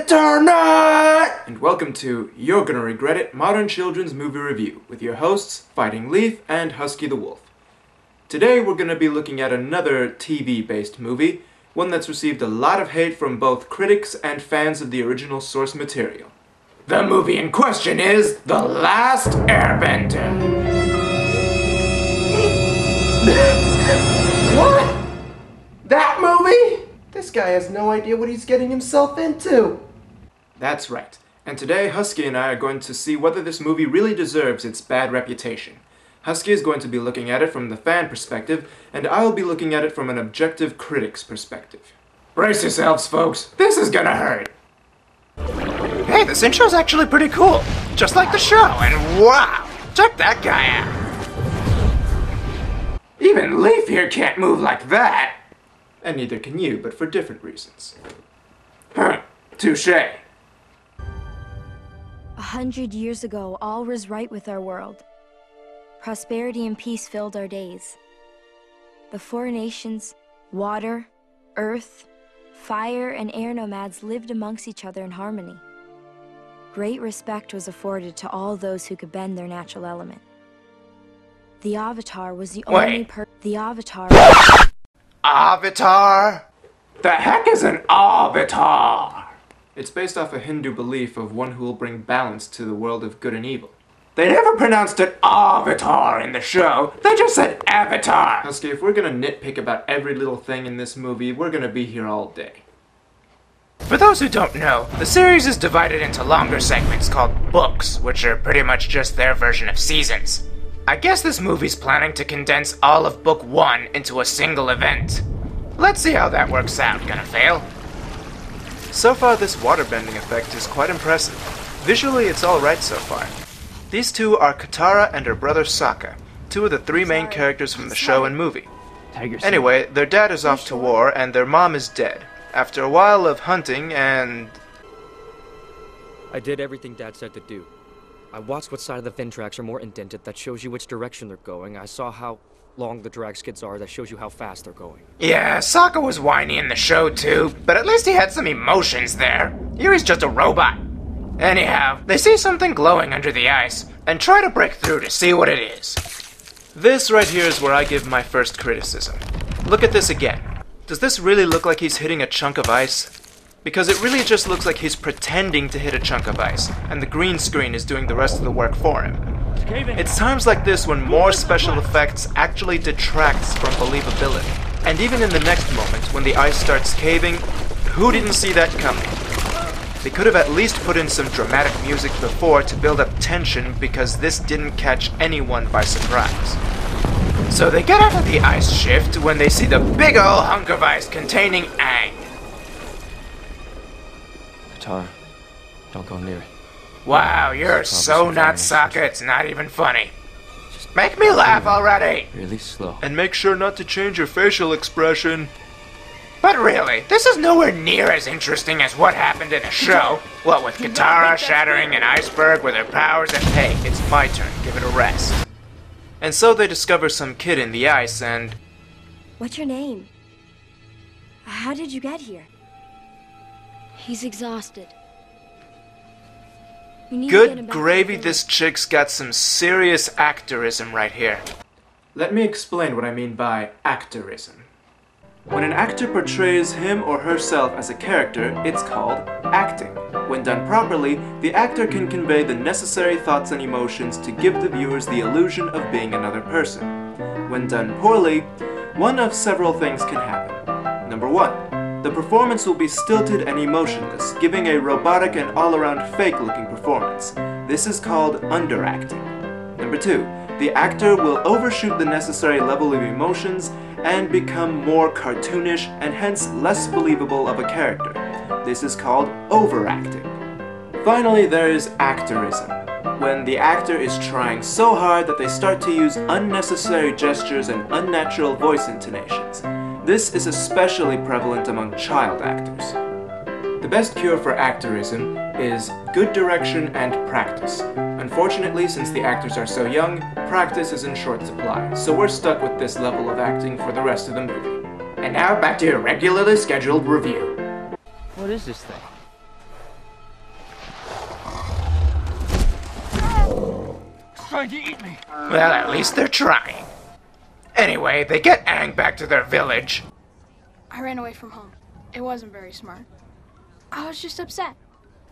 internet! And welcome to You're Gonna Regret It Modern Children's Movie Review with your hosts, Fighting Leaf and Husky the Wolf. Today we're gonna be looking at another TV-based movie, one that's received a lot of hate from both critics and fans of the original source material. The movie in question is The Last Airbender. What? That movie? This guy has no idea what he's getting himself into. That's right. And today, Husky and I are going to see whether this movie really deserves its bad reputation. Husky is going to be looking at it from the fan perspective, and I'll be looking at it from an objective critic's perspective. Brace yourselves, folks. This is gonna hurt. Hey, this intro's actually pretty cool. Just like the show, and wow! Check that guy out! Even Leaf here can't move like that! And neither can you, but for different reasons. Huh, touché. 100 years ago, all was right with our world. Prosperity and peace filled our days. The four nations, water, earth, fire, and air nomads lived amongst each other in harmony. Great respect was afforded to all those who could bend their natural element. The Avatar was the only the Avatar... Avatar? The heck is an Avatar? It's based off a Hindu belief of one who will bring balance to the world of good and evil. They never pronounced it Avatar in the show, they just said Avatar! Husky, if we're gonna nitpick about every little thing in this movie, we're gonna be here all day. For those who don't know, the series is divided into longer segments called books, which are pretty much just their version of seasons. I guess this movie's planning to condense all of Book 1 into a single event. Let's see how that works out. Gonna fail? So far, this waterbending effect is quite impressive. Visually, it's alright so far. These two are Katara and her brother Sokka, two of the three main characters from the show and movie. Anyway, their dad is off to war and their mom is dead. After a while of hunting and... I did everything Dad said to do. I watched what side of the fin tracks are more indented, that shows you which direction they're going. I saw how long the drag skids are, that shows you how fast they're going. Yeah, Sokka was whiny in the show too, but at least he had some emotions there. Here he's just a robot. Anyhow, they see something glowing under the ice, and try to break through to see what it is. This right here is where I give my first criticism. Look at this again. Does this really look like he's hitting a chunk of ice? Because it really just looks like he's pretending to hit a chunk of ice, and the green screen is doing the rest of the work for him. It's times like this when more special effects actually detracts from believability. And even in the next moment, when the ice starts caving, who didn't see that coming? They could have at least put in some dramatic music before to build up tension, because this didn't catch anyone by surprise. So they get out of the ice shift when they see the big ol' hunk of ice containing Aang. Katara, don't go near it. Wow, you're so not Sokka, it's not even funny. Make me laugh already! Really slow. And make sure not to change your facial expression. But really, this is nowhere near as interesting as what happened in the show. What with Katara shattering an iceberg with her powers and hey, It's my turn, give it a rest. And so they discover some kid in the ice and... What's your name? How did you get here? He's exhausted. We need to get him Good back gravy, to the this chick's got some serious actorism right here. Let me explain what I mean by actorism. When an actor portrays him or herself as a character, it's called acting. When done properly, the actor can convey the necessary thoughts and emotions to give the viewers the illusion of being another person. When done poorly, one of several things can happen. Number 1. The performance will be stilted and emotionless, giving a robotic and all-around fake-looking performance. This is called underacting. Number 2. The actor will overshoot the necessary level of emotions and become more cartoonish and hence less believable of a character. This is called overacting. Finally, there is actorism, when the actor is trying so hard that they start to use unnecessary gestures and unnatural voice intonations. This is especially prevalent among child actors. The best cure for actorism is good direction and practice. Unfortunately, since the actors are so young, practice is in short supply, so we're stuck with this level of acting for the rest of the movie. And now back to your regularly scheduled review. What is this thing? trying to eat me. Well, at least they're trying. Anyway, they get Aang back to their village. I ran away from home. It wasn't very smart. I was just upset.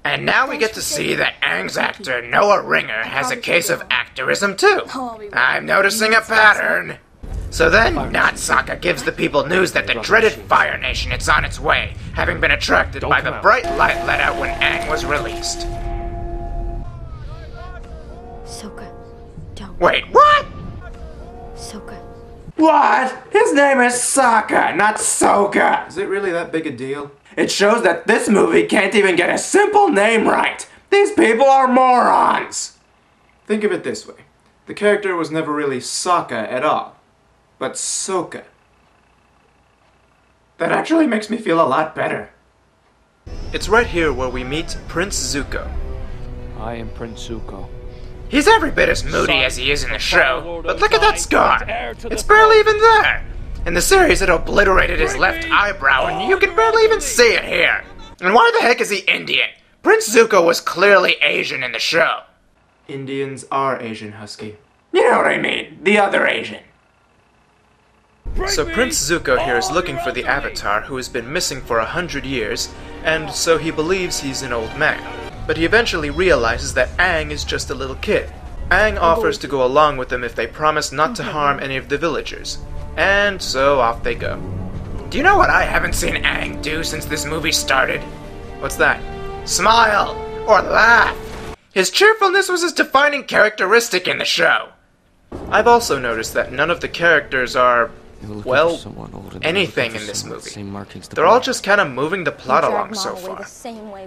And now we get to see that Aang's actor, Noah Ringer, has a case of actorism too. I'm noticing a pattern. So then, Not Sokka gives the people news that the dreaded Fire Nation is on its way, having been attracted by the bright light let out when Aang was released. Sokka, don't. Wait, what? Sokka. What? His name is Sokka, not Sokka! Is it really that big a deal? It shows that this movie can't even get a simple name right! These people are morons! Think of it this way. The character was never really Sokka at all, but Sokka. That actually makes me feel a lot better. It's right here where we meet Prince Zuko. I am Prince Zuko. He's every bit as moody as he is in the show, but look at that scar! It's barely even there! In the series, it obliterated his left eyebrow, and you can barely even see it here! And why the heck is he Indian? Prince Zuko was clearly Asian in the show. Indians are Asian, Husky. You know what I mean, the other Asian. So Prince Zuko here is looking for the Avatar who has been missing for 100 years, and so he believes he's an old man. But he eventually realizes that Aang is just a little kid. Aang offers to go along with them if they promise not to harm any of the villagers. And so off they go. Do you know what I haven't seen Aang do since this movie started? What's that? Smile! Or laugh! His cheerfulness was his defining characteristic in the show. I've also noticed that none of the characters are, well, anything in this Same movie. markings to They're all just kind of moving the plot along so far.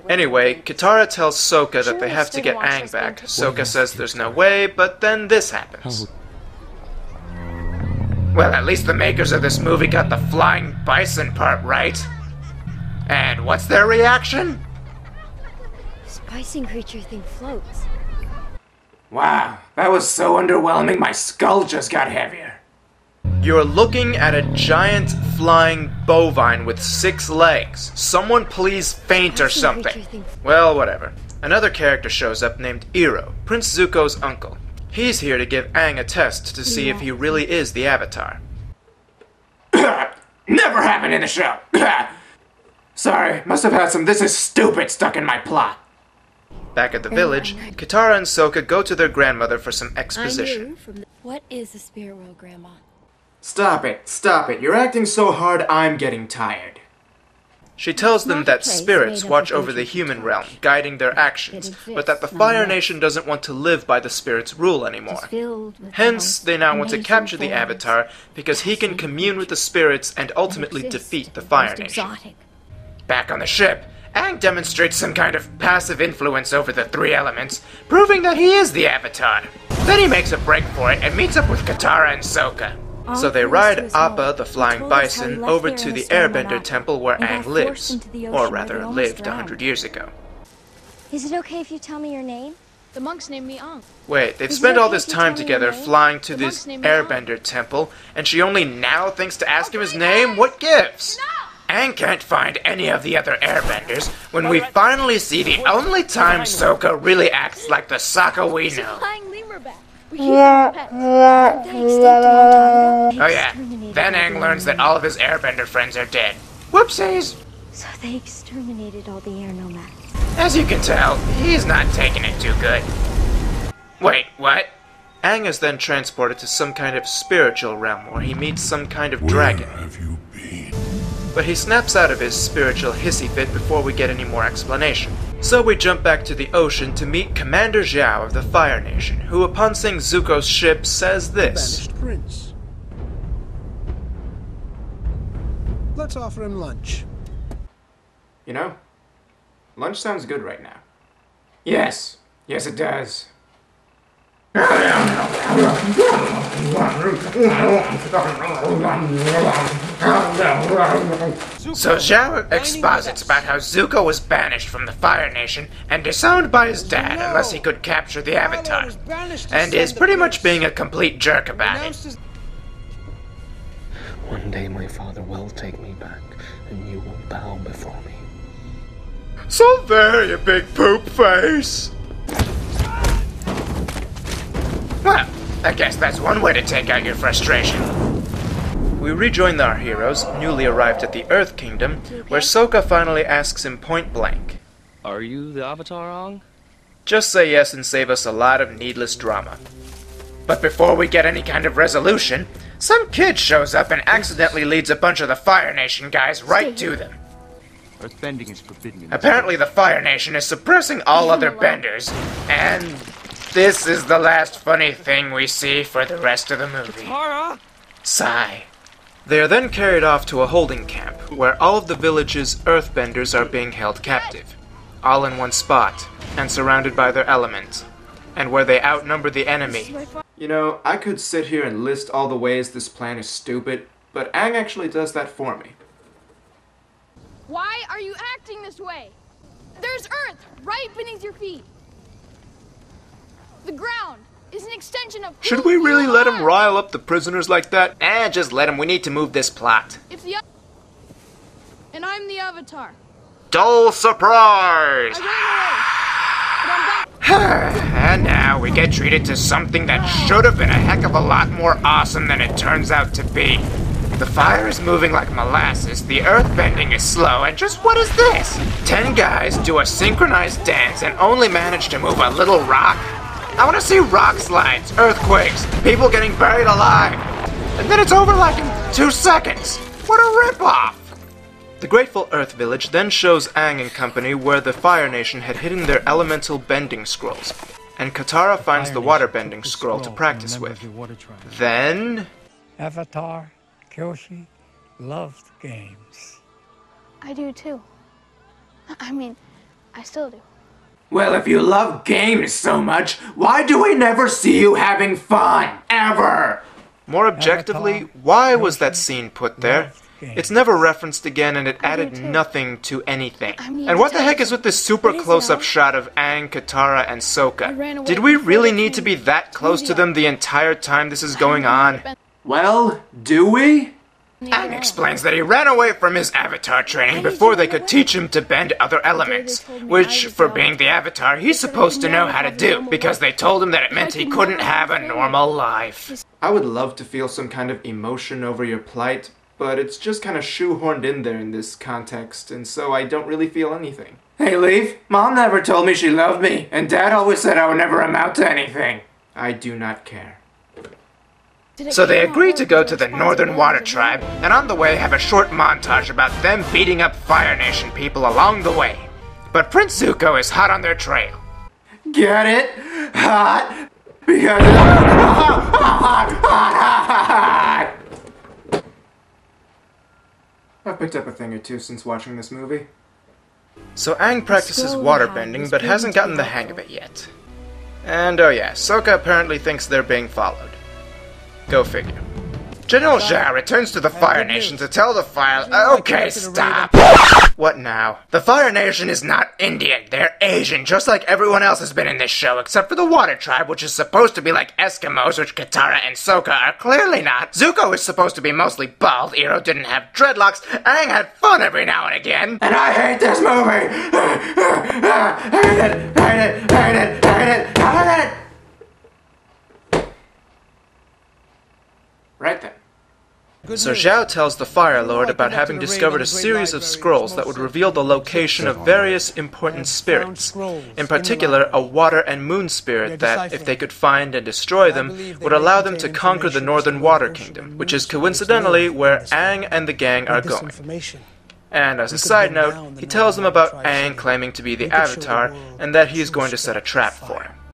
Anyway, Katara tells Sokka that they have to get Aang back. Sokka says there's no way, but then this happens. Well, at least the makers of this movie got the flying bison part right. And what's their reaction? This bison creature thing floats. Wow, that was so underwhelming my skull just got heavier. You're looking at a giant flying bovine with 6 legs. Someone please faint or something. Well, whatever. Another character shows up named Iroh, Prince Zuko's uncle. He's here to give Aang a test to see if he really is the Avatar. Never happened in the show! Sorry, must have had some "this is stupid" stuck in my plot. Back at the village, Katara and Sokka go to their grandmother for some exposition. What is the spirit world, Grandma? Stop it. You're acting so hard, I'm getting tired. She tells them that spirits watch over the human realm, guiding their actions, but that the Fire Nation doesn't want to live by the spirits' rule anymore. Hence, they now want to capture the Avatar because he can commune with the spirits and ultimately defeat the Fire Nation. Back on the ship, Aang demonstrates some kind of passive influence over the 3 elements, proving that he is the Avatar. Then he makes a break for it and meets up with Katara and Sokka. So they ride Appa, the flying bison, over to the Airbender temple where Aang lives. Or rather, lived 100 years ago. Is it okay if you tell me your name? The monks named me Aang. Wait, they've spent all this time together flying to this Airbender temple, and she only now thinks to ask him his name? What gives? Aang can't find any of the other Airbenders when we finally see the only time Sokka really acts like the Sokka we know. Flying lemur bat. We keep them as pets. Oh yeah, then Aang learns that all of his Airbender friends are dead. Whoopsies! So they exterminated all the air nomads. As you can tell, he's not taking it too good. Wait, what? Aang is then transported to some kind of spiritual realm where he meets some kind of dragon. Where have you been? But he snaps out of his spiritual hissy fit before we get any more explanation. So we jump back to the ocean to meet Commander Zhao of the Fire Nation, who upon seeing Zuko's ship says this. Banished prince. Let's offer him lunch. You know, lunch sounds good right now. Yes, it does. So Zhao exposits about how Zuko was banished from the Fire Nation and disowned by his dad unless he could capture the Avatar, and is pretty much being a complete jerk about it. One day my father will take me back, and you will bow before me. So there, you big poop face! Well, I guess that's one way to take out your frustration. We rejoin our heroes, newly arrived at the Earth Kingdom, where Sokka finally asks him point blank. Are you the Avatar, Aang? Just say yes and save us a lot of needless drama. But before we get any kind of resolution, some kid shows up and accidentally leads a bunch of the Fire Nation guys right to them. Earthbending is forbidden. Apparently the Fire Nation is suppressing all other benders, and this is the last funny thing we see for the rest of the movie. Sigh. They are then carried off to a holding camp, where all of the village's earthbenders are being held captive, all in one spot, and surrounded by their element, and where they outnumber the enemy. You know, I could sit here and list all the ways this plan is stupid, but Aang actually does that for me. Why are you acting this way? There's Earth right beneath your feet. The ground is an extension of who Should we really you let are. him rile up the prisoners like that? Just let him. We need to move this plot. If the and I'm the Avatar. Dull surprise! I ran away, but I'm back. And now we get treated to something that should have been a heck of a lot more awesome than it turns out to be. The fire is moving like molasses, the earth bending is slow, and just what is this? 10 guys do a synchronized dance and only manage to move a little rock? I want to see rock slides, earthquakes, people getting buried alive. And then it's over like in 2 seconds. What a ripoff! The Grateful Earth Village then shows Aang and company where the Fire Nation had hidden their elemental bending scrolls, and Katara finds the water bending scroll to practice with. Then... Avatar, Kyoshi, loved games. I do too. I mean, I still do. Well, if you love games so much, why do we never see you having fun? Ever! More objectively, why was that scene put there? It's never referenced again and it added nothing to anything. And what the heck is with this super close-up shot of Aang, Katara, and Sokka? Did we really need to be that close to them the entire time this is going on? Well, do we? Aang explains that he ran away from his Avatar training before they could teach him to bend other elements, which, for being the Avatar, he's supposed to know how to do, because they told him that it meant he couldn't have a normal life. I would love to feel some kind of emotion over your plight, but it's just kind of shoehorned in there in this context, and so I don't really feel anything. Hey, Leaf, Mom never told me she loved me, and Dad always said I would never amount to anything. I do not care. So they agreed to go to the Northern Water Tribe, and on the way have a short montage about them beating up Fire Nation people along the way. But Prince Zuko is hot on their trail. Get it? Hot? Because hot. I've picked up a thing or two since watching this movie. So Aang practices waterbending, but hasn't gotten the hang of it yet. And oh yeah, Sokka apparently thinks they're being followed. Go figure. General Zhao returns to the Fire Nation to tell the Fire... Okay, stop! What now? The Fire Nation is not Indian, they're Asian, just like everyone else has been in this show, except for the Water Tribe, which is supposed to be like Eskimos, which Katara and Sokka are clearly not. Zuko is supposed to be mostly bald, Iroh didn't have dreadlocks, Aang had fun every now and again. And I hate this movie! Hate it! Right then. So Zhao tells the Fire Lord about having discovered a series of scrolls that would reveal the location of various important spirits. In particular, a water and moon spirit that, if they could find and destroy them, would allow them to conquer the Northern Water Kingdom, which is coincidentally where Aang and the gang are going. And as a side note, he tells them about Aang claiming to be the Avatar, and that he is going to set a trap for him.